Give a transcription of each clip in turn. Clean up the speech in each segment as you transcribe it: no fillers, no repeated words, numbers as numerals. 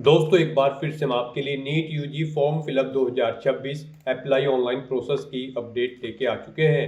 दोस्तों एक बार फिर से हम आपके लिए NEET UG form fill up 2026 apply online process की अपडेट लेके आ चुके हैं।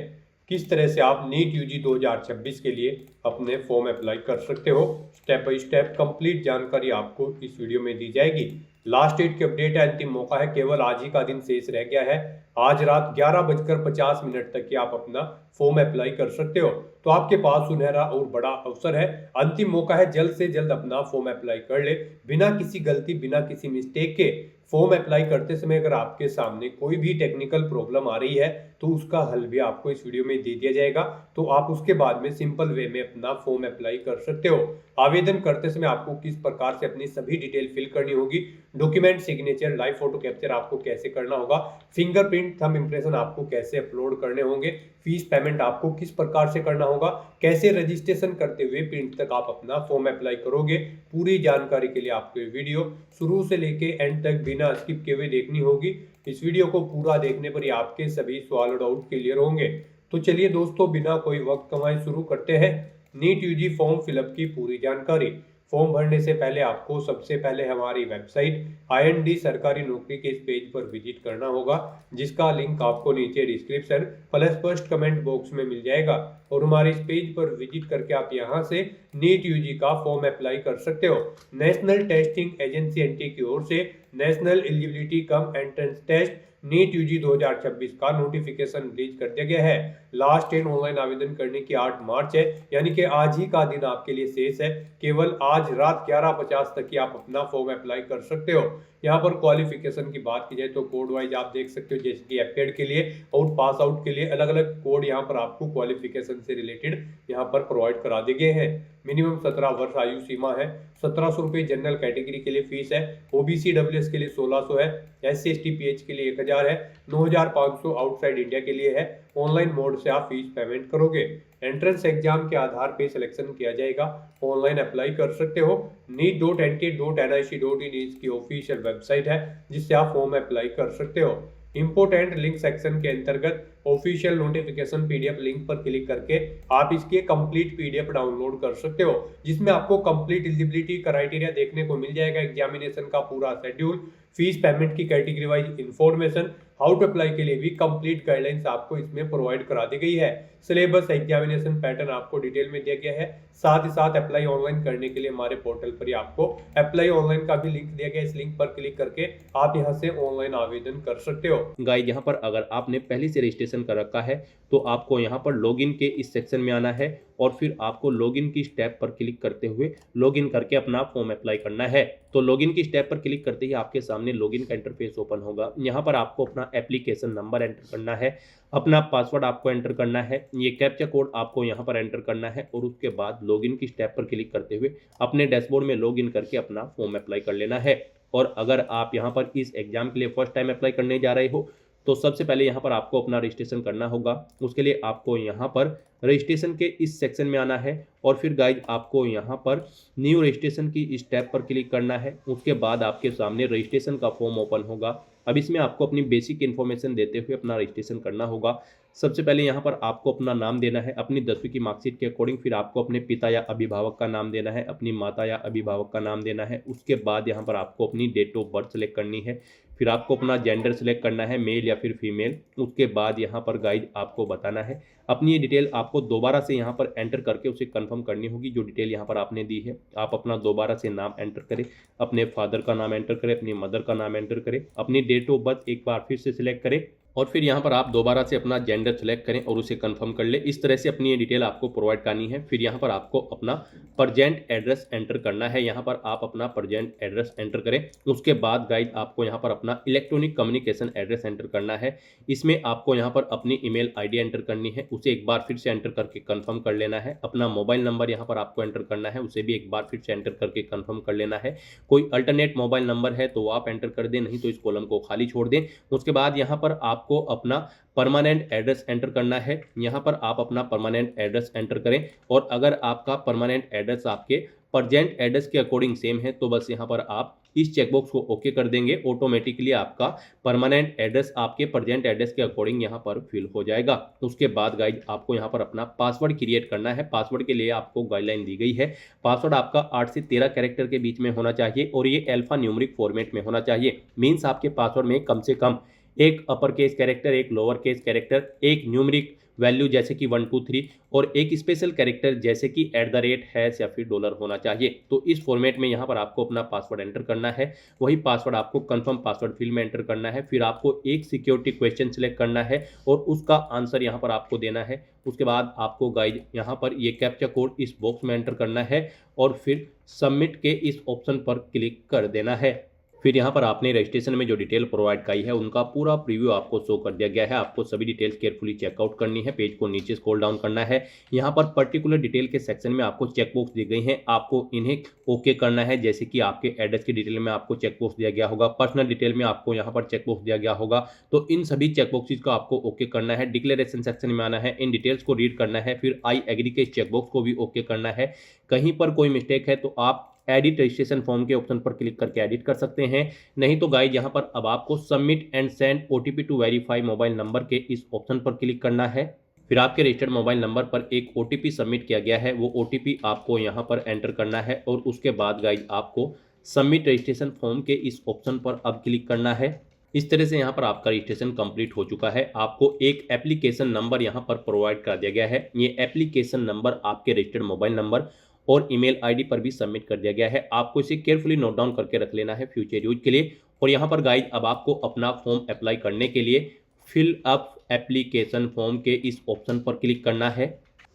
किस तरह से आप नीट यूजी 2026 के लिए अपने फॉर्म अप्लाई कर सकते हो, स्टेप बाय स्टेप कंप्लीट जानकारी आपको इस वीडियो में दी जाएगी। लास्ट डेट की अपडेट है, अंतिम मौका है, केवल आज ही का दिन शेष रह गया है। आज रात 11:50 तक ही आप अपना फॉर्म अप्लाई कर सकते हो। तो आपके पास सुनहरा और बड़ा अवसर है, अंतिम मौका है, जल्द से जल्द अपना फॉर्म अप्लाई कर ले। बिना किसी गलती, बिना किसी मिस्टेक के फॉर्म अप्लाई करते समय अगर आपके सामने कोई भी टेक्निकल प्रॉब्लम आ रही है तो उसका हल भी आपको इस वीडियो में दे दिया जाएगा। तो आप उसके बाद में सिंपल वे में अपना फॉर्म अप्लाई कर सकते हो। आवेदन करते समय आपको किस प्रकार से अपनी सभी डिटेल फिल करनी होगी, document, signature, live photo capture आपको कैसे करना होगा, फिंगरप्रिंट, थंब इंप्रेशन आपको कैसे अपलोड करने होंगे, फीस पेमेंट आपको किस प्रकार से करना होगा, कैसे रजिस्ट्रेशन करते हुए प्रिंट तक आप अपना फॉर्म अप्लाई करोगे, पूरी जानकारी के लिए आपको ये वीडियो शुरू से लेके एंड तक बिना स्किप किए हुए देखनी होगी। इस वीडियो को पूरा देखने पर ही आपके सभी सवाल और डाउट क्लियर होंगे। तो चलिए दोस्तों, बिना कोई वक्त कमाए शुरू करते हैं नीट यूजी फॉर्म फिलअप की पूरी जानकारी। फॉर्म भरने से पहले आपको सबसे पहले हमारी वेबसाइट IND सरकारी नौकरी के इस पेज पर विजिट करना होगा, जिसका लिंक आपको नीचे description plus first comment box में मिल जाएगा। और हमारे इस पेज पर विजिट करके आप यहां से नीट यूजी का फॉर्म अप्लाई कर सकते हो। नेशनल टेस्टिंग एजेंसी NT की ओर से national eligibility cum entrance test NEET UG 2026 का नोटिफिकेशन रिलीज कर दिया गया है। लास्ट डेट ऑनलाइन आवेदन करने की 8 मार्च है, यानी कि आज ही का दिन आपके लिए शेष है। केवल आज रात 11:50 तक ही आप अपना फॉर्म अप्लाई कर सकते हो। यहाँ पर क्वालिफिकेशन की बात की जाए तो कोड वाइज आप देख सकते हो, जैसे कि एपेड के लिए और पास आउट के लिए अलग अलग कोड यहाँ पर आपको क्वालिफिकेशन से रिलेटेड यहाँ पर प्रोवाइड करा दिए गए हैं। मिनिमम 17 वर्ष आयु सीमा है। 1700 रुपये जनरल कैटेगरी के लिए फीस है। OBC WS के लिए 1600 है। SC ST PH के लिए 1000 है। 9500 आउटसाइड इंडिया के लिए है। ऑनलाइन मोड से आप फीस पेमेंट करोगे। एंट्रेंस एग्जाम के आधार पे सिलेक्शन किया जाएगा। ऑनलाइन अप्लाई कर सकते हो। NEET.NTA.NIC.in इसकी ऑफिशियल वेबसाइट है, जिससे आप फॉर्म अप्लाई कर सकते हो। इंपोर्टेंट लिंक सेक्शन के अंतर्गत ऑफिशियल नोटिफिकेशन PDF लिंक पर क्लिक करके आप इसकी कंप्लीट PDF डाउनलोड कर सकते हो, जिसमें आपको कंप्लीट एलिजिबिलिटी क्राइटेरिया देखने को मिल जाएगा, एग्जामिनेशन का पूरा शेड्यूल, फीस पेमेंट की category wise information, how to apply के लिए भी कंप्लीट गाइडलाइंस आपको इसमें प्रोवाइड करा दी गई है। सिलेबस, एग्जामिनेशन पैटर्न आपको डिटेल में दिया गया है। साथ ही साथ अप्लाई ऑनलाइन करने के लिए हमारे पोर्टल पर ही आपको अप्लाई ऑनलाइन का भी लिंक दिया गया है। इस लिंक पर क्लिक करके आप यहां से ऑनलाइन आवेदन कर सकते हो। गाइस, यहाँ पर अगर आपने पहले से रजिस्ट्रेशन कर रखा है तो आपको यहाँ पर लॉगिन के इस सेक्शन में आना है और फिर आपको लॉगिन की स्टेप पर क्लिक करते हुए लॉगिन करके अपना फॉर्म अप्लाई करना है। तो लॉगिन की स्टेप पर क्लिक करते ही आपके सामने लॉगिन का इंटरफेस ओपन होगा। यहाँ पर आपको अपना एप्लीकेशन नंबर एंटर करना है, अपना पासवर्ड आपको एंटर करना है, ये कैप्चा कोड आपको यहाँ पर एंटर करना है और उसके बाद लॉगिन की स्टेप पर क्लिक करते हुए अपने डैशबोर्ड में लॉगिन करके अपना फॉर्म अप्लाई कर लेना है। और अगर आप यहाँ पर इस एग्जाम के लिए फर्स्ट टाइम अप्लाई करने जा रहे हो तो सबसे पहले यहाँ पर आपको अपना रजिस्ट्रेशन करना होगा। उसके लिए आपको यहाँ पर रजिस्ट्रेशन के इस सेक्शन में आना है और फिर गाइज आपको यहाँ पर न्यू रजिस्ट्रेशन की स्टेप पर क्लिक करना है। उसके बाद आपके सामने रजिस्ट्रेशन का फॉर्म ओपन होगा। अब इसमें आपको अपनी बेसिक इन्फॉर्मेशन देते हुए अपना रजिस्ट्रेशन करना होगा। सबसे पहले यहाँ पर आपको अपना नाम देना है अपनी 10वीं की मार्कशीट के अकॉर्डिंग, फिर आपको अपने पिता या अभिभावक का नाम देना है, अपनी माता या अभिभावक का नाम देना है। उसके बाद यहाँ पर आपको अपनी डेट ऑफ बर्थ सेलेक्ट करनी है, फिर आपको अपना जेंडर सेलेक्ट करना है, मेल या फिर फीमेल। उसके बाद यहाँ पर गाइड आपको बताना है अपनी ये डिटेल आपको दोबारा से यहाँ पर एंटर करके उसे कंफर्म करनी होगी। जो डिटेल यहाँ पर आपने दी है आप अपना दोबारा से नाम एंटर करें, अपने फादर का नाम एंटर करें, अपनी मदर का नाम एंटर करें, अपनी डेट ऑफ बर्थ एक बार फिर से सिलेक्ट करें और फिर यहाँ पर आप दोबारा से अपना जेंडर सेलेक्ट करें और उसे कंफर्म कर ले। इस तरह से अपनी ये डिटेल आपको प्रोवाइड करनी है। फिर यहाँ पर आपको अपना प्रेजेंट एड्रेस एंटर करना है। यहाँ पर आप अपना प्रेजेंट एड्रेस एंटर करें। उसके बाद गाइड आपको यहाँ पर अपना इलेक्ट्रॉनिक कम्युनिकेशन एड्रेस एंटर करना है। इसमें आपको यहाँ पर अपनी ईमेल ID एंटर करनी है, उसे एक बार फिर से एंटर करके कंफर्म कर लेना है। अपना मोबाइल नंबर यहाँ पर आपको एंटर करना है, उसे भी एक बार फिर से एंटर करके कंफर्म कर लेना है। कोई अल्टरनेट मोबाइल नंबर है तो आप एंटर कर दें, नहीं तो इस कॉलम को खाली छोड़ दें। उसके बाद यहाँ पर आपको अपना परमानेंट एड्रेस एंटर करना है। यहाँ पर आप अपना परमानेंट एड्रेस एंटर करें और अगर आपका परमानेंट एड्रेस आपके प्रेजेंट एड्रेस के अकॉर्डिंग सेम है तो बस यहाँ पर आप इस चेकबॉक्स को ओके कर देंगे, ऑटोमेटिकली आपका परमानेंट एड्रेस आपके प्रेजेंट एड्रेस के अकॉर्डिंग यहाँ पर फिल हो जाएगा। उसके बाद गाइज आपको यहाँ पर अपना पासवर्ड क्रिएट करना है। पासवर्ड के लिए आपको गाइडलाइन दी गई है। पासवर्ड आपका 8 से 13 कैरेक्टर के बीच में होना चाहिए और ये अल्फा न्यूमेरिक फॉर्मेट में होना चाहिए। मीन्स आपके पासवर्ड में कम से कम एक अपर केस कैरेक्टर, एक लोअर केस कैरेक्टर, एक न्यूमेरिक वैल्यू जैसे कि 1 2 3 और एक स्पेशल कैरेक्टर जैसे कि @ या फिर डॉलर होना चाहिए। तो इस फॉर्मेट में यहाँ पर आपको अपना पासवर्ड एंटर करना है। वही पासवर्ड आपको कंफर्म पासवर्ड फील्ड में एंटर करना है। फिर आपको एक सिक्योरिटी क्वेश्चन सिलेक्ट करना है और उसका आंसर यहाँ पर आपको देना है। उसके बाद आपको गाइड यहाँ पर ये कैप्चा कोड इस बॉक्स में एंटर करना है और फिर सबमिट के इस ऑप्शन पर क्लिक कर देना है। फिर यहाँ पर आपने रजिस्ट्रेशन में जो डिटेल प्रोवाइड की है उनका पूरा प्रीव्यू आपको शो कर दिया गया है। आपको सभी डिटेल्स केयरफुली चेकआउट करनी है। पेज को नीचे स्क्रॉल डाउन करना है। यहाँ पर पर्टिकुलर डिटेल के सेक्शन में आपको चेकबॉक्स दी गई हैं, आपको इन्हें ओके करना है। जैसे कि आपके एड्रेस की डिटेल में आपको चेकबॉक्स दिया गया होगा, पर्सनल डिटेल में आपको यहाँ पर चेकबॉक्स दिया गया होगा। तो इन सभी चेकबॉक्सेस को आपको ओके करना है। डिक्लेरेशन सेक्शन में आना है, इन डिटेल्स को रीड करना है। फिर आई एग्री के चेकबॉक्स को भी ओके करना है। कहीं पर कोई मिस्टेक है तो आप एडिट रजिस्ट्रेशन फॉर्म के ऑप्शन पर क्लिक करके एडिट कर सकते हैं। नहीं तो गाइज यहाँ पर अब आपको submit and send OTP to verify mobile number के इस ऑप्शन पर क्लिक करना है। फिर आपके रजिस्टर्ड मोबाइल नंबर पर एक OTP सबमिट किया गया है, वो OTP आपको यहाँ पर एंटर करना है और उसके बाद गाइज आपको सबमिट रजिस्ट्रेशन फॉर्म के इस ऑप्शन पर अब क्लिक करना है। इस तरह से यहाँ पर आपका रजिस्ट्रेशन कंप्लीट हो चुका है। आपको एक एप्लीकेशन नंबर यहाँ पर प्रोवाइड कर दिया गया है। ये एप्लीकेशन नंबर आपके रजिस्टर्ड मोबाइल नंबर और ईमेल आईडी पर भी सबमिट कर दिया गया है। आपको इसे केयरफुली नोट डाउन करके रख लेना है फ्यूचर यूज के लिए। और यहाँ पर गाइज अब आपको अपना फॉर्म अप्लाई करने के लिए फिल अप एप्लीकेशन फॉर्म के इस ऑप्शन पर क्लिक करना है।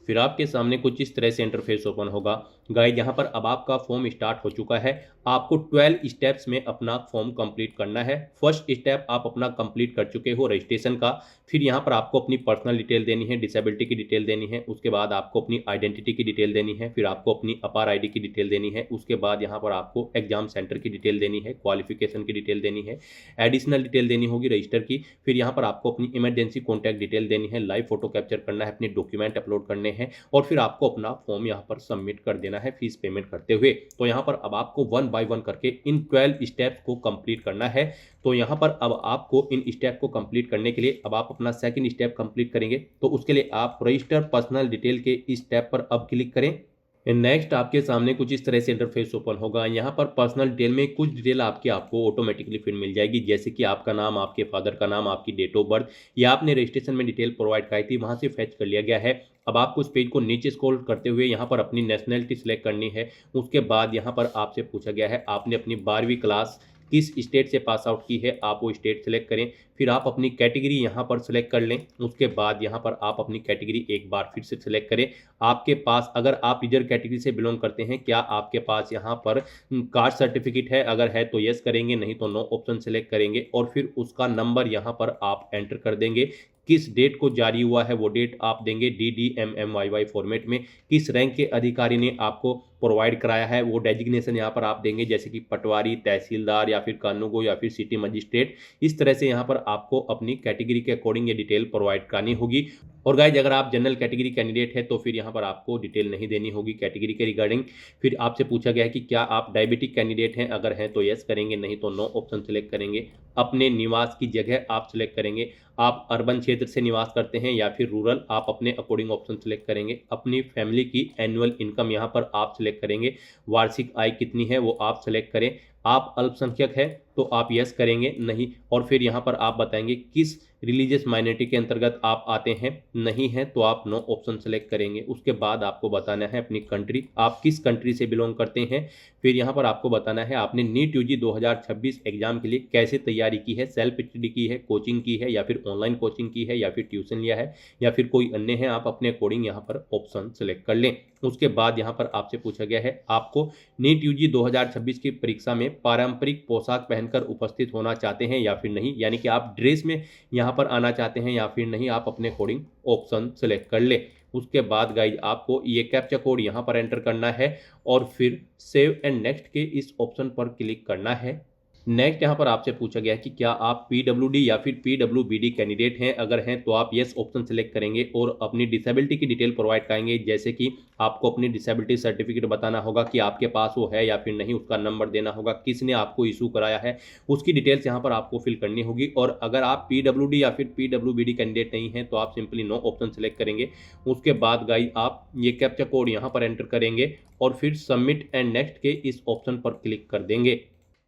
फिर आपके सामने कुछ इस तरह से इंटरफेस ओपन होगा। गाइज यहाँ पर अब आपका फॉर्म स्टार्ट हो चुका है। आपको 12 स्टेप्स में अपना फॉर्म कंप्लीट करना है। फर्स्ट स्टेप आप अपना कंप्लीट कर चुके हो रजिस्ट्रेशन का। फिर यहाँ पर आपको अपनी पर्सनल डिटेल देनी है, डिसेबिलिटी की डिटेल देनी है। उसके बाद आपको अपनी आइडेंटिटी की डिटेल देनी है। फिर आपको अपनी अपार आईडी की डिटेल देनी है। उसके बाद यहाँ पर आपको एग्जाम सेंटर की डिटेल देनी है, क्वालिफिकेशन की डिटेल देनी है, एडिशनल डिटेल देनी होगी रजिस्टर की। फिर यहाँ पर आपको अपनी इमरजेंसी कॉन्टैक्ट डिटेल देनी है, लाइव फोटो कैप्चर करना है, अपने डॉक्यूमेंट अपलोड करने हैं और फिर आपको अपना फॉर्म यहाँ पर सबमिट कर देना है फीस पेमेंट करते हुए। तो यहाँ पर अब आपको 1 बाय 1 करके इन 12 स्टेप्स को कंप्लीट करना है। तो यहाँ पर अब आपको इन स्टेप को कंप्लीट करने के लिए अब आप अपना सेकंड स्टेप कंप्लीट करेंगे। तो उसके लिए आप रजिस्टर पर्सनल डिटेल के इस स्टेप पर अब क्लिक करें। नेक्स्ट आपके सामने कुछ इस तरह से इंटरफेस ओपन होगा। यहाँ पर पर्सनल डिटेल में कुछ डिटेल आपको ऑटोमेटिकली फिर मिल जाएगी, जैसे कि आपका नाम, आपके फादर का नाम, आपकी डेट ऑफ बर्थ, या आपने रजिस्ट्रेशन में डिटेल प्रोवाइड कराई थी वहाँ से फैच कर लिया गया है। अब आपको इस पेज को नीचे स्क्रॉल करते हुए यहाँ पर अपनी नेशनलिटी सिलेक्ट करनी है। उसके बाद यहाँ पर आपसे पूछा गया है आपने अपनी 12वीं क्लास किस स्टेट से पास आउट की है, आप वो स्टेट सेलेक्ट करें। फिर आप अपनी कैटेगरी यहाँ पर सेलेक्ट कर लें। उसके बाद यहाँ पर आप अपनी कैटेगरी एक बार फिर से सिलेक्ट करें। आपके पास, अगर आप रिजर्व कैटेगरी से बिलोंग करते हैं, क्या आपके पास यहाँ पर कास्ट सर्टिफिकेट है? अगर है तो यस करेंगे, नहीं तो नो ऑप्शन सेलेक्ट करेंगे और फिर उसका नंबर यहाँ पर आप एंटर कर देंगे। किस डेट को जारी हुआ है वो डेट आप देंगे DDMMYY फॉर्मेट में। किस रैंक के अधिकारी ने आपको प्रोवाइड कराया है वो डेजिग्नेशन यहाँ पर आप देंगे, जैसे कि पटवारी, तहसीलदार या फिर कानूगो या फिर सिटी मजिस्ट्रेट। इस तरह से यहाँ पर आपको अपनी कैटेगरी के अकॉर्डिंग ये डिटेल प्रोवाइड करानी होगी। और गाइज अगर आप जनरल कैटेगरी कैंडिडेट है तो फिर यहाँ पर आपको डिटेल नहीं देनी होगी कैटेगरी के रिगार्डिंग। फिर आपसे पूछा गया है कि क्या आप डायबिटिक कैंडिडेट हैं, अगर हैं तो यस करेंगे, नहीं तो नो ऑप्शन सेलेक्ट करेंगे। अपने निवास की जगह आप सिलेक्ट करेंगे, आप अर्बन क्षेत्र से निवास करते हैं या फिर रूरल, आप अपने अकॉर्डिंग ऑप्शन सेलेक्ट करेंगे। अपनी फैमिली की एनुअल इनकम यहाँ पर आप सिलेक्ट करेंगे, वार्षिक आय कितनी है वो आप सेलेक्ट करें। आप अल्पसंख्यक है तो आप यस करेंगे, नहीं। और फिर यहाँ पर आप बताएंगे किस रिलीजियस माइनॉरिटी के अंतर्गत आप आते हैं, नहीं है तो आप नो ऑप्शन सेलेक्ट करेंगे। उसके बाद आपको बताना है अपनी कंट्री, आप किस कंट्री से बिलोंग करते हैं। फिर यहाँ पर आपको बताना है आपने नीट यूजी 2026 एग्जाम के लिए कैसे तैयारी की है, सेल्फ स्टडी की है, कोचिंग की है या फिर ऑनलाइन कोचिंग की है या फिर ट्यूशन लिया है या फिर कोई अन्य है। आप अपने अकॉर्डिंग यहाँ पर ऑप्शन सेलेक्ट कर लें। उसके बाद यहाँ पर आपसे पूछा गया है आपको नीट यूजी 2026 की परीक्षा में पारंपरिक पोशाक पहनकर उपस्थित होना चाहते हैं या फिर नहीं, यानी कि आप ड्रेस में यहाँ पर आना चाहते हैं या फिर नहीं। आप अपने अकॉर्डिंग ऑप्शन सेलेक्ट कर ले। उसके बाद गाइज आपको ये कैप्चा कोड यहाँ पर एंटर करना है और फिर सेव एंड नेक्स्ट के इस ऑप्शन पर क्लिक करना है। नेक्स्ट यहाँ पर आपसे पूछा गया है कि क्या आप पीडब्ल्यूडी या फिर पीडब्ल्यूबीडी कैंडिडेट हैं, अगर हैं तो आप यस ऑप्शन सेलेक्ट करेंगे और अपनी डिसेबिलिटी की डिटेल प्रोवाइड कराएंगे, जैसे कि आपको अपनी डिसेबिलिटी सर्टिफिकेट बताना होगा कि आपके पास वो है या फिर नहीं, उसका नंबर देना होगा, किसने आपको इशू कराया है, उसकी डिटेल्स यहाँ पर आपको फिल करनी होगी। और अगर आप पीडब्ल्यूडी या फिर पीडब्ल्यूबीडी कैंडिडेट नहीं हैं तो आप सिंपली नो ऑप्शन सेलेक्ट करेंगे। उसके बाद गाइस आप ये कैप्चा कोड यहाँ पर एंटर करेंगे और फिर सबमिट एंड नेक्स्ट के इस ऑप्शन पर क्लिक कर देंगे।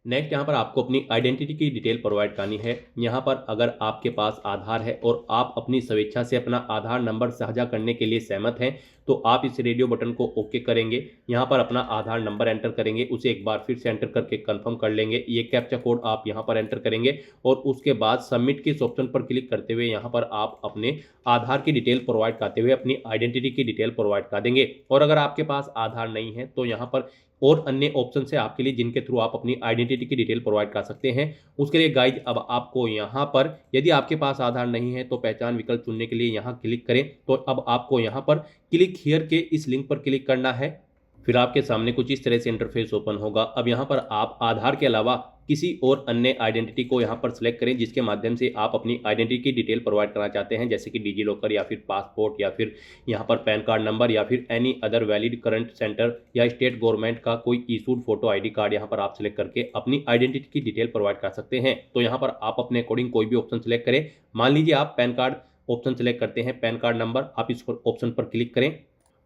नेक्स्ट यहाँ पर आपको अपनी आइडेंटिटी की डिटेल प्रोवाइड करनी है। यहाँ पर अगर आपके पास आधार है और आप अपनी स्वेच्छा से अपना आधार नंबर साझा करने के लिए सहमत हैं तो आप इस रेडियो बटन को ओके करेंगे। यहाँ पर अपना आधार नंबर एंटर करेंगे, उसे एक बार फिर से एंटर करके कंफर्म कर लेंगे। ये कैप्चा कोड आप यहाँ पर एंटर करेंगे और उसके बाद सबमिट के इस ऑप्शन पर क्लिक करते हुए यहाँ पर आप अपने आधार की डिटेल प्रोवाइड करते हुए अपनी आइडेंटिटी की डिटेल प्रोवाइड कर देंगे। और अगर आपके पास आधार नहीं है तो यहाँ पर और अन्य ऑप्शन है आपके लिए जिनके थ्रू आप अपनी आइडेंटिटी की डिटेल प्रोवाइड कर सकते हैं। उसके लिए गाइज अब आपको यहाँ पर यदि आपके पास आधार नहीं है तो पहचान विकल्प चुनने के लिए यहाँ क्लिक करें। तो अब आपको यहाँ पर क्लिक हियर के इस लिंक पर क्लिक करना है। फिर आपके सामने कुछ इस तरह से इंटरफेस ओपन होगा। अब यहाँ पर आप आधार के अलावा किसी और अन्य आइडेंटिटी को यहाँ पर सिलेक्ट करें जिसके माध्यम से आप अपनी आइडेंटिटी की डिटेल प्रोवाइड करना चाहते हैं, जैसे कि डिजी लॉकर या फिर पासपोर्ट या फिर यहाँ पर पैन कार्ड नंबर या फिर any other valid current centre या स्टेट गवर्नमेंट का कोई इशूड फोटो आईडी कार्ड यहाँ पर आप सिलेक्ट करके अपनी आइडेंटिटी की डिटेल प्रोवाइड कर सकते हैं। तो यहाँ पर आप अपने अकॉर्डिंग कोई भी ऑप्शन सिलेक्ट करें। मान लीजिए आप पैन कार्ड ऑप्शन सिलेक्ट करते हैं, पैन कार्ड नंबर, आप इस ऑप्शन पर क्लिक करें।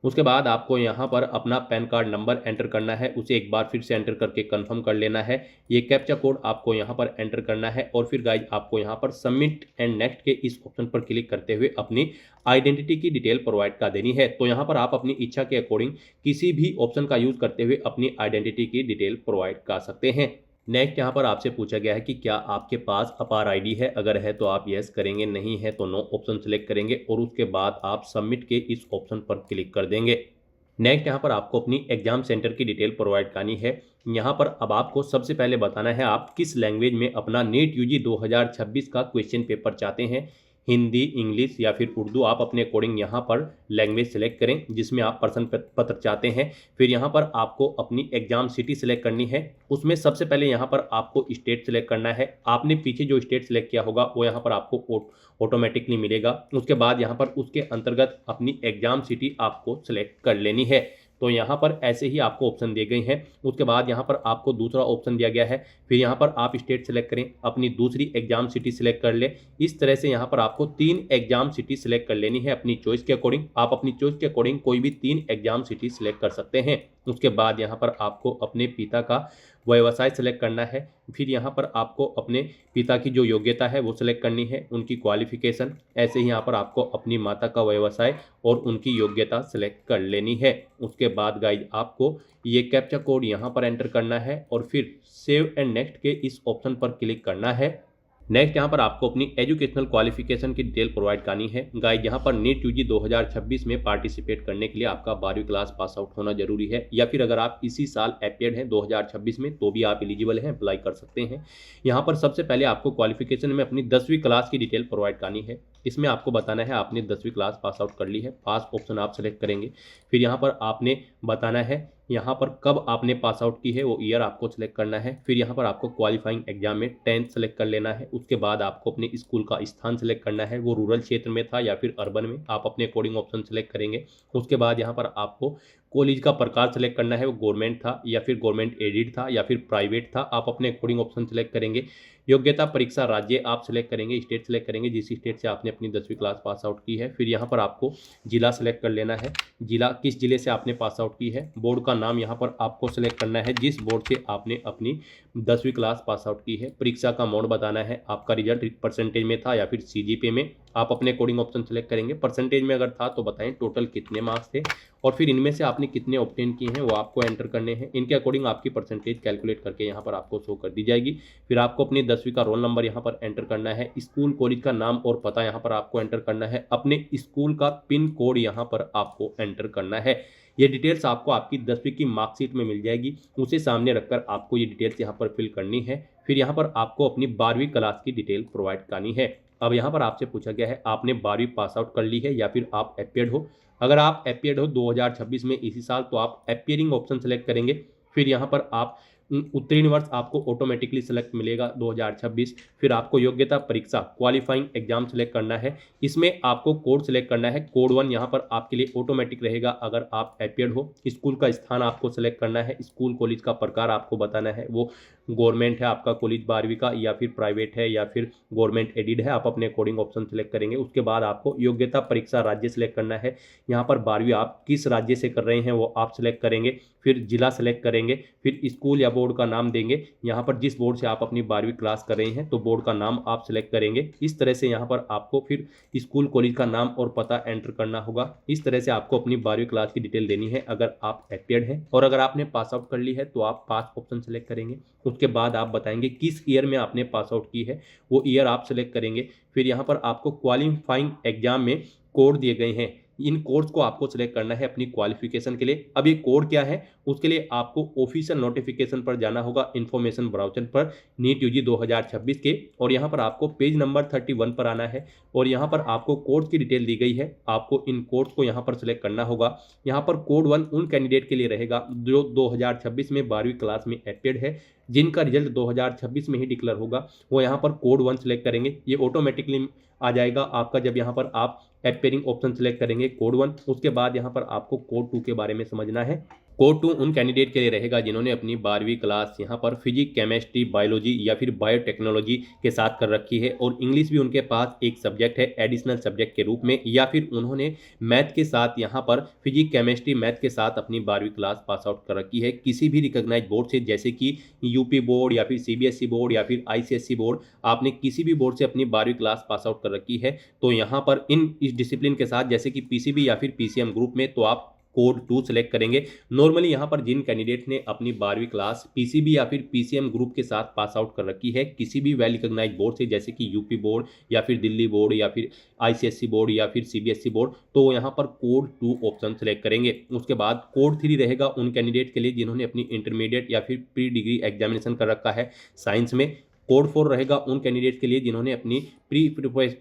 उसके बाद आपको यहाँ पर अपना पैन कार्ड नंबर एंटर करना है, उसे एक बार फिर से एंटर करके कंफर्म कर लेना है। ये कैप्चा कोड आपको यहाँ पर एंटर करना है और फिर गाइज आपको यहाँ पर सबमिट एंड नेक्स्ट के इस ऑप्शन पर क्लिक करते हुए अपनी आइडेंटिटी की डिटेल प्रोवाइड कर देनी है। तो यहाँ पर आप अपनी इच्छा के अकॉर्डिंग किसी भी ऑप्शन का यूज करते हुए अपनी आइडेंटिटी की डिटेल प्रोवाइड कर सकते हैं। नेक्स्ट यहाँ पर आपसे पूछा गया है कि क्या आपके पास अपार आईडी है, अगर है तो आप यस करेंगे, नहीं है तो नो ऑप्शन सेलेक्ट करेंगे और उसके बाद आप सबमिट के इस ऑप्शन पर क्लिक कर देंगे। नेक्स्ट यहाँ पर आपको अपनी एग्जाम सेंटर की डिटेल प्रोवाइड करनी है। यहाँ पर अब आपको सबसे पहले बताना है आप किस लैंग्वेज में अपना नीट यूजी 2026 का क्वेश्चन पेपर चाहते हैं, हिंदी, इंग्लिश या फिर उर्दू। आप अपने अकॉर्डिंग यहाँ पर लैंग्वेज सेलेक्ट करें जिसमें आप प्रश्न पत्र चाहते हैं। फिर यहाँ पर आपको अपनी एग्जाम सिटी सेलेक्ट करनी है। उसमें सबसे पहले यहाँ पर आपको स्टेट सेलेक्ट करना है। आपने पीछे जो स्टेट सेलेक्ट किया होगा वो यहाँ पर आपको ऑटोमेटिकली मिलेगा। उसके बाद यहाँ पर उसके अंतर्गत अपनी एग्जाम सिटी आपको सेलेक्ट कर लेनी है। तो यहाँ पर ऐसे ही आपको ऑप्शन दिए गए हैं। उसके बाद यहाँ पर आपको दूसरा ऑप्शन दिया गया है। फिर यहाँ पर आप स्टेट सेलेक्ट करें, अपनी दूसरी एग्जाम सिटी सेलेक्ट कर ले। इस तरह से यहाँ पर आपको 3 एग्जाम सिटी सेलेक्ट कर लेनी है अपनी चॉइस के अकॉर्डिंग। आप अपनी चॉइस के अकॉर्डिंग कोई भी 3 एग्जाम सिटी सेलेक्ट कर सकते हैं। उसके बाद यहाँ पर आपको अपने पिता का व्यवसाय सेलेक्ट करना है। फिर यहाँ पर आपको अपने पिता की जो योग्यता है वो सिलेक्ट करनी है, उनकी क्वालिफिकेशन। ऐसे ही यहाँ पर आपको अपनी माता का व्यवसाय और उनकी योग्यता सिलेक्ट कर लेनी है। उसके बाद गाइज आपको ये कैप्चा कोड यहाँ पर एंटर करना है और फिर सेव एंड नेक्स्ट के इस ऑप्शन पर क्लिक करना है। नेक्स्ट यहाँ पर आपको अपनी एजुकेशनल क्वालिफिकेशन की डिटेल प्रोवाइड करनी है। गाइज यहाँ पर नीट यूजी 2026 में पार्टिसिपेट करने के लिए आपका 12वीं क्लास पास आउट होना जरूरी है, या फिर अगर आप इसी साल अपियर्ड हैं 2026 में तो भी आप एलिजिबल हैं, अप्लाई कर सकते हैं। यहाँ पर सबसे पहले आपको क्वालिफिकेशन में अपनी 10वीं क्लास की डिटेल प्रोवाइड करनी है। इसमें आपको बताना है आपने 10वीं क्लास पास आउट कर ली है, पास ऑप्शन आप सेलेक्ट करेंगे। फिर यहाँ पर आपने बताना है यहाँ पर कब आपने पास आउट की है, वो ईयर आपको सेलेक्ट करना है। फिर यहाँ पर आपको क्वालिफाइंग एग्जाम में 10th सेलेक्ट कर लेना है। उसके बाद आपको अपने स्कूल का स्थान सेलेक्ट करना है, वो रूरल क्षेत्र में था या फिर अर्बन में, आप अपने अकॉर्डिंग ऑप्शन सेलेक्ट करेंगे। उसके बाद यहाँ पर आपको कॉलेज का प्रकार सेलेक्ट करना है, वो गवर्नमेंट था या फिर गवर्नमेंट एडेड था या फिर प्राइवेट था, आप अपने अकॉर्डिंग ऑप्शन सेलेक्ट करेंगे। योग्यता परीक्षा राज्य आप सेलेक्ट करेंगे, स्टेट सेलेक्ट करेंगे जिस स्टेट से आपने अपनी 10वीं क्लास पास आउट की है। फिर यहाँ पर आपको जिला सेलेक्ट कर लेना है, जिला किस जिले से आपने पास आउट की है। बोर्ड का नाम यहाँ पर आपको सेलेक्ट करना है जिस बोर्ड से आपने अपनी 10वीं क्लास पास आउट की है। परीक्षा का मोड बताना है, आपका रिजल्ट परसेंटेज में था या फिर सीजीपीए में, आप अपने कोडिंग ऑप्शन सेलेक्ट करेंगे। परसेंटेज में अगर था तो बताएं टोटल कितने मार्क्स थे और फिर इनमें से आपने कितने ऑब्टेन किए हैं वो आपको एंटर करने हैं। इनके अकॉर्डिंग आपकी परसेंटेज कैलकुलेट करके यहाँ पर आपको शो कर दी जाएगी। फिर आपको अपनी 10वीं का रोल नंबर यहाँ पर एंटर करना है, स्कूल कॉलेज का नाम और पता यहाँ पर आपको एंटर करना है, अपने स्कूल का पिन कोड यहाँ पर आपको एंटर करना है। ये डिटेल्स आपको आपकी 10वीं की मार्कशीट में मिल जाएगी, उसे सामने रखकर आपको ये डिटेल्स यहाँ पर फिल करनी है। फिर यहाँ पर आपको अपनी 12वीं क्लास की डिटेल प्रोवाइड करनी है। अब यहाँ पर आपसे पूछा गया है आपने 12वीं पास आउट कर ली है या फिर आप अपियर्ड हो। अगर आप अपियर्ड हो 2026 में इसी साल तो आप अपियरिंग ऑप्शन सेलेक्ट करेंगे। फिर यहाँ पर आप उत्तीर्ण वर्ष आपको ऑटोमेटिकली सेलेक्ट मिलेगा 2026। फिर आपको योग्यता परीक्षा क्वालिफाइंग एग्जाम सेलेक्ट करना है। इसमें आपको कोड सेलेक्ट करना है। कोड 1 यहाँ पर आपके लिए ऑटोमेटिक रहेगा अगर आप अपीयर्ड हो। स्कूल का स्थान आपको सेलेक्ट करना है। स्कूल कॉलेज का प्रकार आपको बताना है, वो गवर्नमेंट है आपका कॉलेज 12वीं का, या फिर प्राइवेट है, या फिर गवर्नमेंट एडिड है। आप अपने अकॉर्डिंग ऑप्शन सेलेक्ट करेंगे। उसके बाद आपको योग्यता परीक्षा राज्य सेलेक्ट करना है। यहाँ पर 12वीं आप किस राज्य से कर रहे हैं वो आप सेलेक्ट करेंगे। फिर जिला सेलेक्ट करेंगे। फिर स्कूल या बोर्ड का नाम देंगे। यहाँ पर जिस बोर्ड से आप अपनी 12वीं क्लास कर रहे हैं तो बोर्ड का नाम आप सेलेक्ट करेंगे। इस तरह से यहाँ पर आपको फिर स्कूल कॉलेज का नाम और पता एंटर करना होगा। इस तरह से आपको अपनी 12वीं क्लास की डिटेल देनी है अगर आप अपीयर्ड हैं। और अगर आपने पास आउट कर ली है तो आप पास ऑप्शन सेलेक्ट करेंगे। उसके बाद आप बताएंगे किस ईयर में आपने पास आउट की है, वो ईयर आप सेलेक्ट करेंगे। फिर यहाँ पर आपको क्वालिफाइंग एग्जाम में कोड दिए गए हैं, इन कोड्स को आपको सिलेक्ट करना है अपनी क्वालिफिकेशन के लिए। अब ये कोड क्या है, उसके लिए आपको ऑफिशियल नोटिफिकेशन पर जाना होगा, इंफॉर्मेशन ब्राउजर पर नीट यूजी 2026 के, और यहाँ पर आपको पेज नंबर 31 पर आना है। और यहाँ पर आपको कोड्स की डिटेल दी गई है, आपको इन कोड्स को यहाँ पर सिलेक्ट करना होगा। यहाँ पर कोड 1 उन कैंडिडेट के लिए रहेगा जो 2026 में 12वीं क्लास में अपीयर्ड है, जिनका रिजल्ट 2026 में ही डिक्लेयर होगा, वो यहाँ पर कोड 1 सिलेक्ट करेंगे। ये ऑटोमेटिकली आ जाएगा आपका जब यहाँ पर आप अपीयरिंग ऑप्शन सेलेक्ट करेंगे कोड 1। उसके बाद यहाँ पर आपको कोड 2 के बारे में समझना है। कोड 2 उन कैंडिडेट के लिए रहेगा जिन्होंने अपनी 12वीं क्लास यहाँ पर फिजिक्स, केमिस्ट्री, बायोलॉजी या फिर बायोटेक्नोलॉजी के साथ कर रखी है, और इंग्लिश भी उनके पास एक सब्जेक्ट है एडिशनल सब्जेक्ट के रूप में, या फिर उन्होंने मैथ के साथ यहाँ पर फिजिक्स, केमिस्ट्री, मैथ के साथ अपनी 12वीं क्लास पास आउट कर रखी है किसी भी रिकॉग्नाइज बोर्ड से, जैसे कि यूपी बोर्ड या फिर सीबीएसई बोर्ड या फिर आईसीएसई बोर्ड। आपने किसी भी बोर्ड से अपनी 12वीं क्लास पास आउट कर रखी है तो यहाँ पर इस डिसिप्लिन के साथ, जैसे कि पीसीबी या फिर पीसीएम ग्रुप में, तो आप कोड 2 सेलेक्ट करेंगे। नॉर्मली यहाँ पर जिन कैंडिडेट ने अपनी 12वीं क्लास पीसीबी या फिर पीसीएम ग्रुप के साथ पास आउट कर रखी है किसी भी वेल रिकॉग्नाइज्ड बोर्ड से, जैसे कि यूपी बोर्ड या फिर दिल्ली बोर्ड या फिर आईसीएसई बोर्ड या फिर सीबीएसई बोर्ड, तो यहाँ पर कोड 2 ऑप्शन सेलेक्ट करेंगे। उसके बाद कोड 3 रहेगा उन कैंडिडेट के लिए जिन्होंने अपनी इंटरमीडिएट या फिर प्री डिग्री एग्जामिनेशन कर रखा है साइंस में। कोड 4 रहेगा उन कैंडिडेट के लिए जिन्होंने अपनी प्री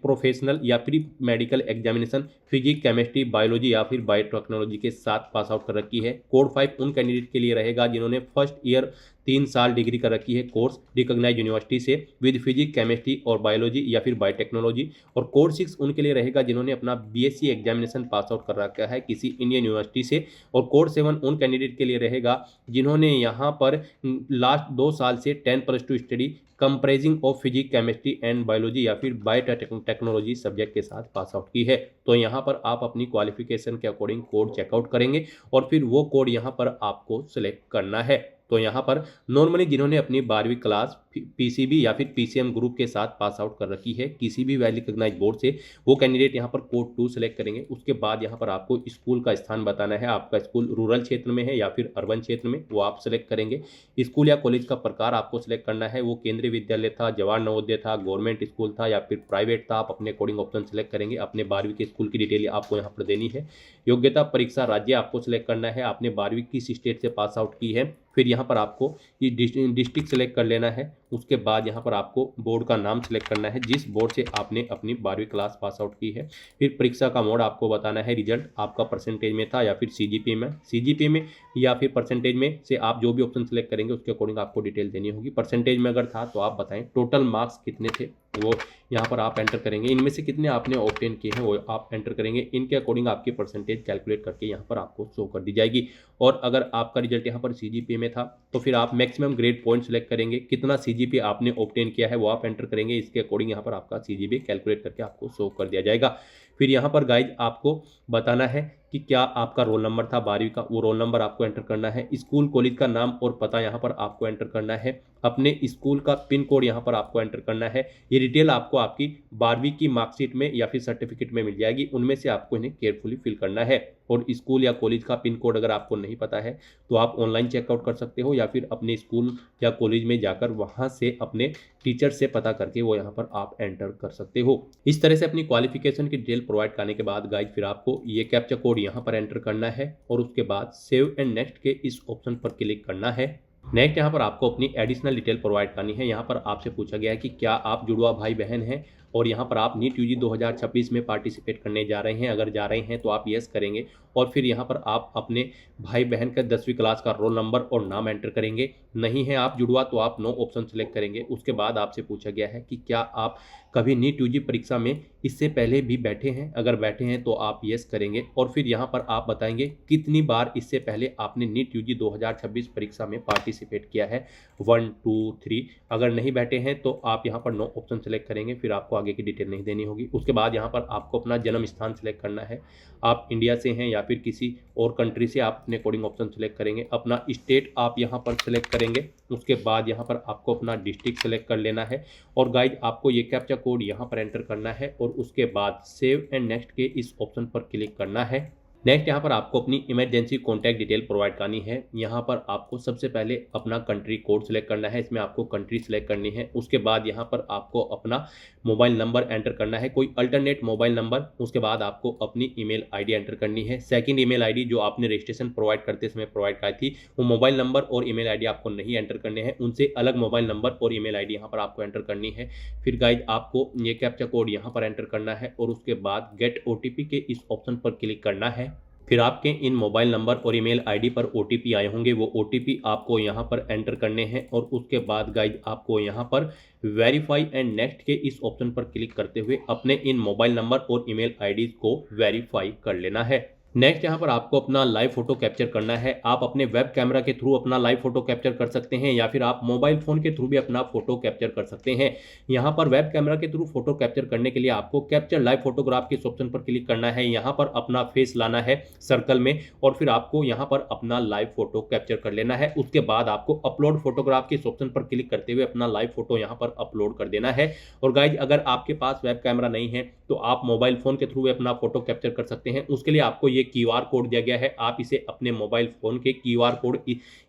प्रोफेशनल या pre medical examination physics, chemistry, biology या फिर बायोटेक्नोलॉजी के साथ पास आउट कर रखी है। कोड 5 उन कैंडिडेट के लिए रहेगा जिन्होंने फर्स्ट ईयर 3 साल डिग्री कर रखी है कोर्स रिकॉग्नाइज यूनिवर्सिटी से विद फिजिक्स, केमिस्ट्री और बायोलॉजी या फिर बायोटेक्नोलॉजी। और कोड 6 उनके लिए रहेगा जिन्होंने अपना बीएससी एग्जामिनेशन पास आउट कर रखा है किसी इंडियन यूनिवर्सिटी से। और कोड 7 उन कैंडिडेट के लिए रहेगा जिन्होंने यहाँ पर लास्ट 2 साल से 10+2 study comprising of physics, chemistry and biology या फिर बायोटेक्नोलॉजी सब्जेक्ट के साथ पास आउट की है। तो यहाँ पर आप अपनी क्वालिफिकेशन के अकॉर्डिंग कोड चेकआउट करेंगे और फिर वो कोड यहाँ पर आपको सिलेक्ट करना है। तो यहाँ पर नॉर्मली जिन्होंने अपनी 12वीं क्लास पीसीबी या फिर पीसीएम ग्रुप के साथ पास आउट कर रखी है किसी भी वेल रिकॉग्नाइज्ड बोर्ड से, वो कैंडिडेट यहाँ पर कोड 2 सेलेक्ट करेंगे। उसके बाद यहाँ पर आपको स्कूल का स्थान बताना है, आपका स्कूल रूरल क्षेत्र में है या फिर अर्बन क्षेत्र में, वो आप सेलेक्ट करेंगे। स्कूल या कॉलेज का प्रकार आपको सेलेक्ट करना है, वो केंद्रीय विद्यालय था, जवाहर नवोदय था, गवर्नमेंट स्कूल था या फिर प्राइवेट था, आप अपने अकॉर्डिंग ऑप्शन सेलेक्ट करेंगे। अपने 12वीं के स्कूल की डिटेल आपको यहाँ पर देनी है। योग्यता परीक्षा राज्य आपको सेलेक्ट करना है, आपने 12वीं किस स्टेट से पास आउट की है। फिर यहाँ पर आपको ये डिस्ट्रिक्ट सेलेक्ट कर लेना है। उसके बाद यहाँ पर आपको बोर्ड का नाम सेलेक्ट करना है जिस बोर्ड से आपने अपनी 12वीं क्लास पास आउट की है। फिर परीक्षा का मोड आपको बताना है, रिजल्ट आपका परसेंटेज में था या फिर सीजीपीए में या फिर परसेंटेज में से आप जो भी ऑप्शन सेलेक्ट करेंगे उसके अकॉर्डिंग आपको डिटेल देनी होगी। परसेंटेज में अगर था तो आप बताएं टोटल मार्क्स कितने थे, वो यहाँ पर आप एंटर करेंगे। इनमें से कितने आपने ऑब्टेन किए हैं वो आप एंटर करेंगे। इनके अकॉर्डिंग आपकी परसेंटेज कैलकुलेट करके यहाँ पर आपको शो कर दी जाएगी। और अगर आपका रिजल्ट यहाँ पर सीजीपीए में था तो फिर आप मैक्सिमम ग्रेड पॉइंट सेलेक्ट करेंगे, कितना सीजीपीए आपने ऑब्टेन किया है वो आप एंटर करेंगे। इसके अकॉर्डिंग यहाँ पर आपका सीजीपीए कैलकुलेट करके आपको शो कर दिया जाएगा। फिर यहाँ पर गाइज आपको बताना है कि क्या आपका रोल नंबर था 12वीं का, वो रोल नंबर आपको एंटर करना है। स्कूल कॉलेज का नाम और पता यहाँ पर आपको एंटर करना है। अपने स्कूल का पिन कोड यहाँ पर आपको एंटर करना है। ये डिटेल आपको आपकी 12वीं की मार्कशीट में या फिर सर्टिफिकेट में मिल जाएगी, उनमें से आपको इन्हें केयरफुली फिल करना है। और स्कूल या कॉलेज का पिन कोड अगर आपको नहीं पता है तो आप ऑनलाइन चेकआउट कर सकते हो या फिर अपने स्कूल या कॉलेज में जाकर वहाँ से अपने टीचर से पता करके वो यहाँ पर आप एंटर कर सकते हो। इस तरह से अपनी क्वालिफिकेशन की डिटेल प्रोवाइड करने के बाद गाइज फिर आपको ये कैप्चा कोड यहाँ पर एंटर करना है और उसके बाद सेव एंड नेक्स्ट के इस ऑप्शन पर क्लिक करना है। नेक्स्ट यहाँ पर आपको अपनी एडिशनल डिटेल प्रोवाइड करनी है। यहाँ पर आपसे पूछा गया है कि क्या आप जुड़वा भाई बहन हैं और यहाँ पर आप नीट यूजी 2026 में पार्टिसिपेट करने जा रहे हैं। अगर जा रहे हैं तो आप यस करेंगे और फिर यहाँ पर आप अपने भाई बहन का 10वीं क्लास का रोल नंबर और नाम एंटर करेंगे। नहीं है आप जुड़वा तो आप नो ऑप्शन सेलेक्ट करेंगे। उसके बाद आपसे पूछा गया है कि क्या आप कभी नीट यूजी परीक्षा में इससे पहले भी बैठे हैं। अगर बैठे हैं तो आप यस करेंगे और फिर यहाँ पर आप बताएंगे कितनी बार इससे पहले आपने नीट यूजी 2026 परीक्षा में पार्टिसिपेट किया है, 1 2 3। अगर नहीं बैठे हैं तो आप यहाँ पर नो ऑप्शन सेलेक्ट करेंगे, फिर आपको आगे की डिटेल नहीं देनी होगी। उसके बाद यहाँ पर आपको अपना जन्म स्थान सेलेक्ट करना है। आप इंडिया से हैं या फिर किसी और कंट्री से, आप अपने कोडिंग ऑप्शन सेलेक्ट करेंगे। अपना स्टेट आप यहाँ पर सेलेक्ट करेंगे। उसके बाद यहाँ पर आपको अपना डिस्ट्रिक्ट सेलेक्ट कर लेना है और गाइज आपको ये कैप्चा कोड यहाँ पर एंटर करना है और उसके बाद सेव एंड नेक्स्ट के इस ऑप्शन पर क्लिक करना है। नेक्स्ट यहाँ पर आपको अपनी इमरजेंसी कॉन्टैक्ट डिटेल प्रोवाइड करनी है। यहाँ पर आपको सबसे पहले अपना कंट्री कोड सेलेक्ट करना है, इसमें आपको कंट्री सेलेक्ट करनी है। उसके बाद यहाँ पर आपको अपना मोबाइल नंबर एंटर करना है, कोई अल्टरनेट मोबाइल नंबर। उसके बाद आपको अपनी ईमेल आईडी एंटर करनी है। सेकंड ईमेल आईडी जो आपने रजिस्ट्रेशन प्रोवाइड करते समय प्रोवाइड की थी, वो मोबाइल नंबर और ईमेल आईडी आपको नहीं एंटर करने हैं, उनसे अलग मोबाइल नंबर और ईमेल आईडी यहाँ पर आपको एंटर करनी है। फिर गाइज आपको ये कैप्चा कोड यहाँ पर एंटर करना है और उसके बाद गेट ओटीपी के इस ऑप्शन पर क्लिक करना है। फिर आपके इन मोबाइल नंबर और ईमेल आईडी पर ओटीपी आए होंगे, वो ओटीपी आपको यहाँ पर एंटर करने हैं और उसके बाद गाइज आपको यहाँ पर वेरीफाई एंड नेक्स्ट के इस ऑप्शन पर क्लिक करते हुए अपने इन मोबाइल नंबर और ईमेल आईडी को वेरीफाई कर लेना है। नेक्स्ट यहाँ पर आपको अपना लाइव फोटो कैप्चर करना है। आप अपने वेब कैमरा के थ्रू अपना लाइव फोटो कैप्चर कर सकते हैं या फिर आप मोबाइल फोन के थ्रू भी अपना फोटो कैप्चर कर सकते हैं। यहाँ पर वेब कैमरा के थ्रू फोटो कैप्चर करने के लिए आपको कैप्चर लाइव फोटोग्राफ के इस ऑप्शन पर क्लिक करना है। यहाँ पर अपना फेस लाना है सर्कल में और फिर आपको यहाँ पर अपना लाइव फोटो कैप्चर कर लेना है। उसके बाद आपको अपलोड फोटोग्राफ के इस ऑप्शन पर क्लिक करते हुए अपना लाइव फोटो यहाँ पर अपलोड कर देना है। और गाइज अगर आपके पास वेब कैमरा नहीं है तो आप मोबाइल फोन के थ्रू अपना फोटो कैप्चर कर सकते हैं। उसके लिए आपको ये क्यूआर कोड दिया गया है, आप इसे अपने मोबाइल फोन के क्यूआर कोड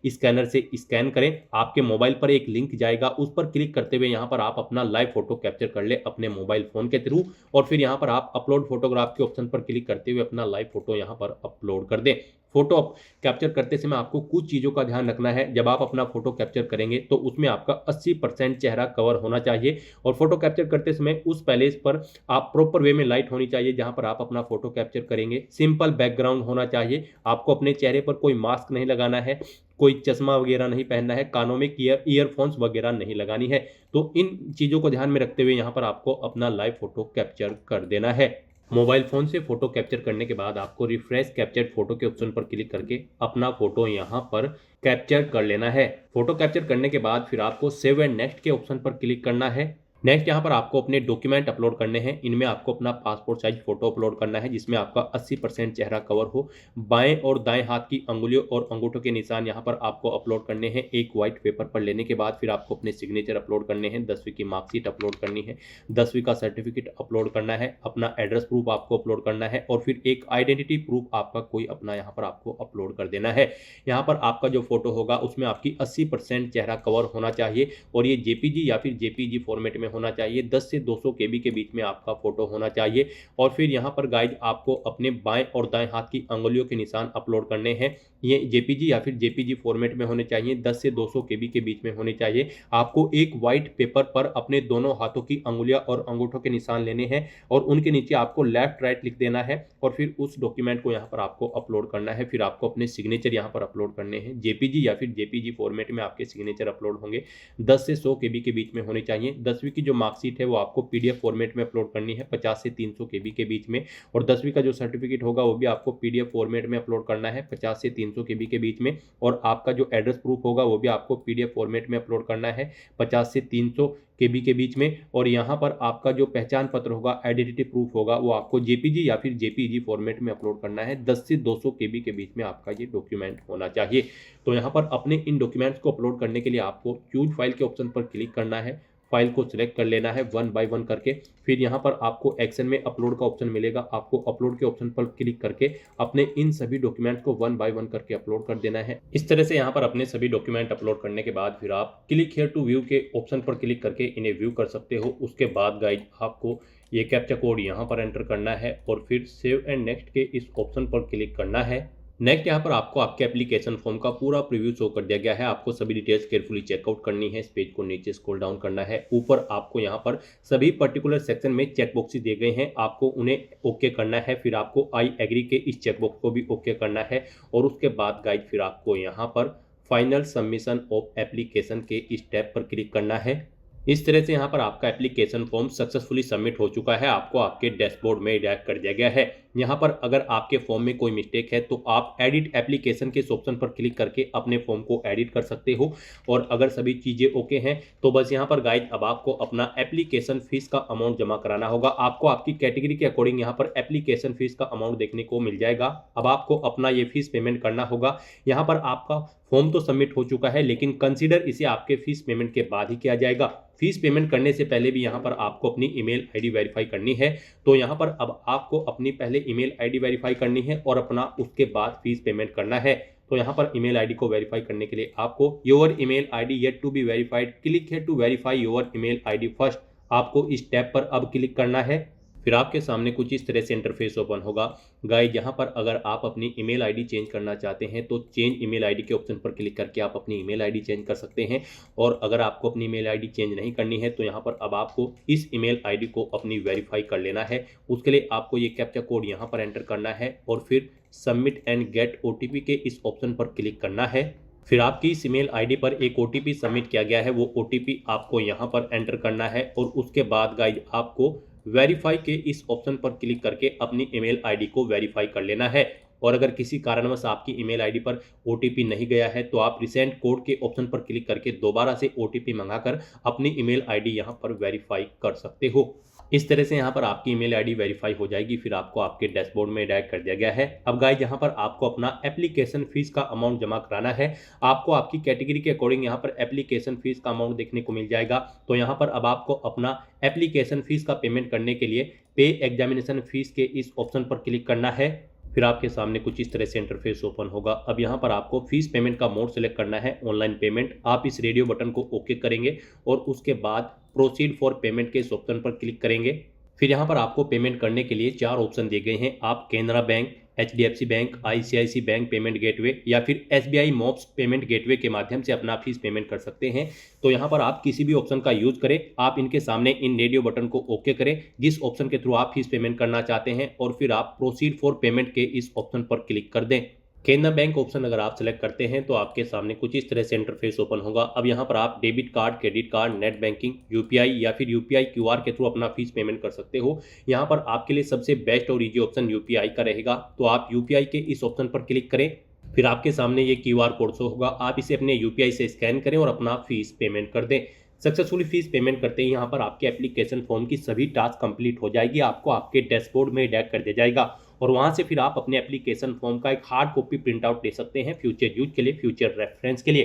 स्कैनर से स्कैन करें। आपके मोबाइल पर एक लिंक जाएगा, उस पर क्लिक करते हुए यहाँ पर आप अपना लाइव फोटो कैप्चर कर ले अपने मोबाइल फोन के थ्रू और फिर यहाँ पर आप अपलोड फोटोग्राफ के ऑप्शन पर क्लिक करते हुए अपना लाइव फोटो यहाँ पर अपलोड कर दें। फोटो कैप्चर करते समय आपको कुछ चीज़ों का ध्यान रखना है। जब आप अपना फोटो कैप्चर करेंगे तो उसमें आपका 80% चेहरा कवर होना चाहिए और फोटो कैप्चर करते समय उस पैलेस पर आप प्रॉपर वे में लाइट होनी चाहिए जहां पर आप अपना फोटो कैप्चर करेंगे। सिंपल बैकग्राउंड होना चाहिए। आपको अपने चेहरे पर कोई मास्क नहीं लगाना है, कोई चश्मा वगैरह नहीं पहनना है, कानों में ईयरफोन्स वगैरह नहीं लगानी है। तो इन चीज़ों को ध्यान में रखते हुए यहाँ पर आपको अपना लाइव फोटो कैप्चर कर देना है। मोबाइल फोन से फोटो कैप्चर करने के बाद आपको रिफ्रेश कैप्चर्ड फोटो के ऑप्शन पर क्लिक करके अपना फोटो यहाँ पर कैप्चर कर लेना है। फोटो कैप्चर करने के बाद फिर आपको सेव एंड नेक्स्ट के ऑप्शन पर क्लिक करना है। नेक्स्ट यहाँ पर आपको अपने डॉक्यूमेंट अपलोड करने हैं। इनमें आपको अपना पासपोर्ट साइज फोटो अपलोड करना है जिसमें आपका 80% चेहरा कवर हो। बाएं और दाएं हाथ की अंगुलियों और अंगूठों के निशान यहाँ पर आपको अपलोड करने हैं। एक वाइट पेपर पर लेने के बाद फिर आपको अपने सिग्नेचर अपलोड करने हैं। 10वीं की मार्कशीट अपलोड करनी है, 10वीं का सर्टिफिकेट अपलोड करना है, अपना एड्रेस प्रूफ आपको अपलोड करना है और फिर एक आइडेंटिटी प्रूफ आपका कोई अपना यहाँ पर आपको अपलोड कर देना है। यहाँ पर आपका जो फोटो होगा उसमें आपकी 80% चेहरा कवर होना चाहिए और ये जेपीजी या फिर जेपीजी फॉर्मेट में होना चाहिए। 10 से 200 केबी के बीच में आपका फोटो होना चाहिए। और फिर यहाँ पर गाइज आपको अपने बाएं और दाएं हाथ की अंगुलियों के निशान अपलोड करने हैं। ये जेपीजी या फिर जेपीजी फॉर्मेट में होने चाहिए, 10 से 200 केबी के बीच में होने चाहिए। आपको एक वाइट पेपर पर अपने दोनों हाथों की अंगुलियां और अंगूठों के निशान लेने हैं और उनके नीचे आपको लेफ्ट राइट लिख देना है और फिर उस डॉक्यूमेंट को यहाँ पर आपको अपलोड करना है। फिर आपको अपने सिग्नेचर यहाँ पर अपलोड करने हैं। जेपीजी या फिर जेपीजी फॉर्मेट में आपके सिग्नेचर अपलोड होंगे, 10 से 100 केबी के बीच में होने चाहिए। 10वीं की जो मार्कशीट है वो आपको पीडीएफ फॉर्मेट में अपलोड करनी है, 50 से 300 केबी के बीच में। और 10वीं का जो सर्टिफिकेट होगा वो भी आपको पीडीएफ फॉर्मेट में अपलोड करना है, 50 से 300 केबी के बीच में। और आपका जो एड्रेस प्रूफ होगा वो भी आपको पीडीएफ फॉर्मेट में अपलोड करना है, 50 से 300 केबी के बीच में। और यहाँ पर आपका जो पहचान पत्र होगा, आइडेंटिटी प्रूफ होगा, वो आपको जेपीजी या फिर जेपीजी फॉर्मेट में अपलोड करना है, 10 से 200 केबी के बीच में आपका ये डॉक्यूमेंट होना चाहिए। तो यहाँ पर अपने इन डॉक्यूमेंट्स को अपलोड करने के लिए आपको चूज फाइल के ऑप्शन पर क्लिक करना है, फाइल को सिलेक्ट कर लेना है 1 बाय 1 करके। फिर यहाँ पर आपको एक्शन में अपलोड का ऑप्शन मिलेगा, आपको अपलोड के ऑप्शन पर क्लिक करके अपने इन सभी डॉक्यूमेंट्स को 1 बाय 1 करके अपलोड कर देना है। इस तरह से यहाँ पर अपने सभी डॉक्यूमेंट अपलोड करने के बाद फिर आप क्लिक हियर टू व्यू के ऑप्शन पर क्लिक करके इन्हें व्यू कर सकते हो। उसके बाद गाइज आपको ये कैप्चा कोड यहाँ पर एंटर करना है और फिर सेव एंड नेक्स्ट के इस ऑप्शन पर क्लिक करना है। नेक्स्ट यहाँ पर आपको आपके एप्लीकेशन फॉर्म का पूरा प्रीव्यू शो कर दिया गया है। आपको सभी डिटेल्स केयरफुली चेकआउट करनी है। इस पेज को नीचे स्क्रॉल डाउन करना है। ऊपर आपको यहाँ पर सभी पर्टिकुलर सेक्शन में चेक बॉक्सेस दिए गए हैं, आपको उन्हें ओके करना है। फिर आपको आई एग्री के इस चेकबॉक्स को भी ओके करना है और उसके बाद गाइज फिर आपको यहाँ पर फाइनल सबमिशन ऑफ एप्लीकेशन के स्टेप पर क्लिक करना है। इस तरह से यहाँ पर आपका एप्लीकेशन फॉर्म सक्सेसफुली सबमिट हो चुका है। आपको आपके डैशबोर्ड में डायरेक्ट कर दिया गया है। यहाँ पर अगर आपके फॉर्म में कोई मिस्टेक है तो आप एडिट एप्लीकेशन के इस ऑप्शन पर क्लिक करके अपने फॉर्म को एडिट कर सकते हो। और अगर सभी चीज़ें ओके हैं तो बस यहाँ पर गाइड अब आपको अपना एप्लीकेशन फीस का अमाउंट जमा कराना होगा। आपको आपकी कैटेगरी के अकॉर्डिंग यहाँ पर एप्लीकेशन फीस का अमाउंट देखने को मिल जाएगा। अब आपको अपना ये फीस पेमेंट करना होगा। यहाँ पर आपका फॉर्म तो सबमिट हो चुका है, लेकिन कंसीडर इसे आपके फीस पेमेंट के बाद ही किया जाएगा। फीस पेमेंट करने से पहले भी यहाँ पर आपको अपनी ईमेल आईडी वेरीफाई करनी है। तो यहाँ पर अब आपको अपनी पहले ईमेल आईडी वेरीफाई करनी है और अपना उसके बाद फीस पेमेंट करना है। तो यहाँ पर ईमेल आईडी को वेरीफाई करने के लिए आपको your email ID yet to be verified, click here to verify your email ID first. आपको इस टैब पर अब क्लिक करना है। फिर आपके सामने कुछ इस तरह से इंटरफेस ओपन होगा। गाइस यहाँ पर अगर आप अपनी ईमेल आईडी चेंज करना चाहते हैं तो चेंज ईमेल आईडी के ऑप्शन पर क्लिक करके आप अपनी ईमेल आईडी चेंज कर सकते हैं। और अगर आपको अपनी ईमेल आईडी चेंज नहीं करनी है तो यहाँ पर अब आपको इस ईमेल आईडी को अपनी वेरीफाई कर लेना है। उसके लिए आपको ये कैप्चा कोड यहाँ पर एंटर करना है और फिर सबमिट एंड गेट OTP के इस ऑप्शन पर क्लिक करना है। फिर आपकी इस ईमेल आईडी पर एक OTP सबमिट किया गया है, वो OTP आपको यहाँ पर एंटर करना है। और उसके बाद गाइज आपको वेरीफाई के इस ऑप्शन पर क्लिक करके अपनी ईमेल आईडी को वेरीफाई कर लेना है। और अगर किसी कारणवश आपकी ईमेल आईडी पर OTP नहीं गया है तो आप रिसेंट कोड के ऑप्शन पर क्लिक करके दोबारा से OTP मंगाकर अपनी ईमेल आईडी यहाँ पर वेरीफाई कर सकते हो। इस तरह से यहाँ पर आपकी ईमेल आईडी वेरीफाई हो जाएगी। फिर आपको आपके डैशबोर्ड में डायरेक्ट कर दिया गया है। अब गाइस यहाँ पर आपको अपना एप्लीकेशन फीस का अमाउंट जमा कराना है। आपको आपकी कैटेगरी के अकॉर्डिंग यहाँ पर एप्लीकेशन फीस का अमाउंट देखने को मिल जाएगा। तो यहाँ पर अब आपको अपना एप्लीकेशन फीस का पेमेंट करने के लिए पे एग्जामिनेशन फीस के इस ऑप्शन पर क्लिक करना है। फिर आपके सामने कुछ इस तरह से इंटरफेस ओपन होगा। अब यहाँ पर आपको फीस पेमेंट का मोड सेलेक्ट करना है, ऑनलाइन पेमेंट। आप इस रेडियो बटन को ओके करेंगे और उसके बाद प्रोसीड फॉर पेमेंट के इस ऑप्शन पर क्लिक करेंगे। फिर यहाँ पर आपको पेमेंट करने के लिए 4 ऑप्शन दिए गए हैं। आप Canara bank, HDFC bank, ICICI bank payment gateway या फिर SBI मोब्स पेमेंट गेटवे के माध्यम से अपना फीस पेमेंट कर सकते हैं। तो यहाँ पर आप किसी भी ऑप्शन का यूज करें। आप इनके सामने इन रेडियो बटन को ओके करें जिस ऑप्शन के थ्रू आप फीस पेमेंट करना चाहते हैं और फिर आप प्रोसीड फॉर पेमेंट के इस ऑप्शन पर क्लिक कर दें। केनरा बैंक ऑप्शन अगर आप सेलेक्ट करते हैं तो आपके सामने कुछ इस तरह से इंटरफेस ओपन होगा। अब यहाँ पर आप debit card, credit card, net banking, UPI या फिर UPI QR के थ्रू अपना फीस पेमेंट कर सकते हो। यहाँ पर आपके लिए सबसे बेस्ट और इजी ऑप्शन UPI का रहेगा। तो आप UPI के इस ऑप्शन पर क्लिक करें। फिर आपके सामने ये QR कोड शो होगा। आप इसे अपने UPI से स्कैन करें और अपना फीस पेमेंट कर दें। सक्सेसफुली फीस पेमेंट करते ही यहाँ पर आपके एप्लीकेशन फॉर्म की सभी टास्क कंप्लीट हो जाएगी। आपको आपके डैशबोर्ड में डायरेक्ट कर दिया जाएगा और वहाँ से फिर आप अपने एप्लीकेशन फॉर्म का एक हार्ड कॉपी प्रिंट आउट ले सकते हैं फ्यूचर यूज के लिए, फ्यूचर रेफरेंस के लिए।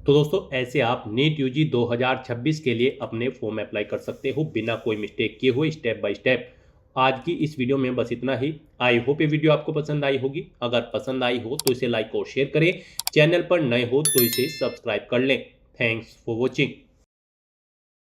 तो दोस्तों ऐसे आप नीट UG 2026 के लिए अपने फॉर्म अप्लाई कर सकते हो बिना कोई मिस्टेक किए हुए, स्टेप बाय स्टेप। आज की इस वीडियो में बस इतना ही। आई होप ये वीडियो आपको पसंद आई होगी। अगर पसंद आई हो तो इसे लाइक और शेयर करें। चैनल पर नए हो तो इसे सब्सक्राइब कर लें। Thanks for watching.